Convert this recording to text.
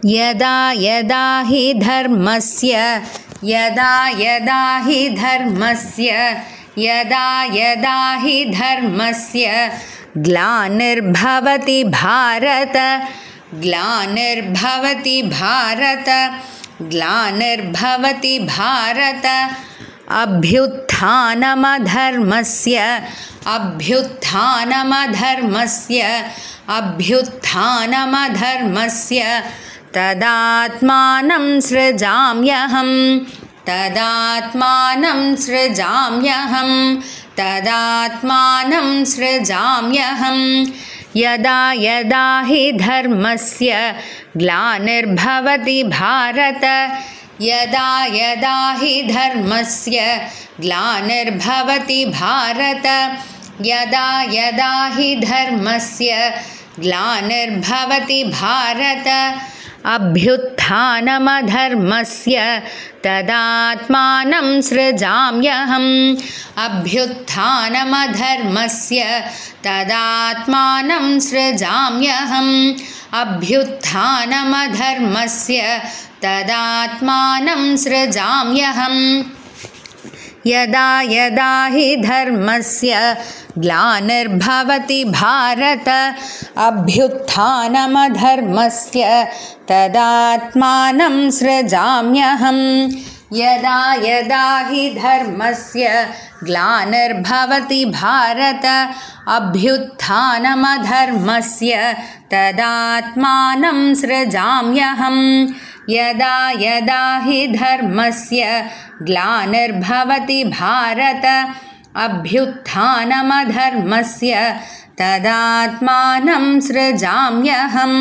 यदा यदा हि धर्मस्य यदा यदा हि धर्मस्य यदा यदा हि धर्मस्य ग्लानिर्भवति भारत ग्लानिर्भवति भारत ग्लानिर्भवति भारत अभ्युत्थानमधर्मस्य अभ्युत्थानमधर्मस्य अभ्युत्थानमधर्मस्य तदात्मानं सृजाम्यहं तदात्मानं सृजाम्यहं तदात्मानं सृजाम्यहं यदा यदा हि धर्मस्य ग्लानिर्भवति भारत यदा यदा हि धर्मस्य ग्लानिर्भवति भारत यदा यदा हि धर्मस्य ग्लानिर्भवति भारत अभ्युत्थानमधर्मस्य तदात्मानं सृजाम्यहम् अभ्युत्थानमधर्मस्य तदात्मानं सृजाम्यहम् अभ्युत्थानमधर्मस्य तदात्मानं सृजाम्यहम् यदा यदा हि धर्मस्य ग्लानिर्भवति भारत अभ्युत्थानमधर्मस्य तदात्मानं सृजाम्यहम् यदा यदा हि धर्मस्य ग्लानिर्भवति भारत अभ्युत्थानमधर्मस्य तदात्मानं सृजाम्यहम् यदा यदा हि धर्मस्य ग्लानिर्भवति भारत अभ्युत्थानमधर्मस्य तदात्मानं सृजाम्यहम्।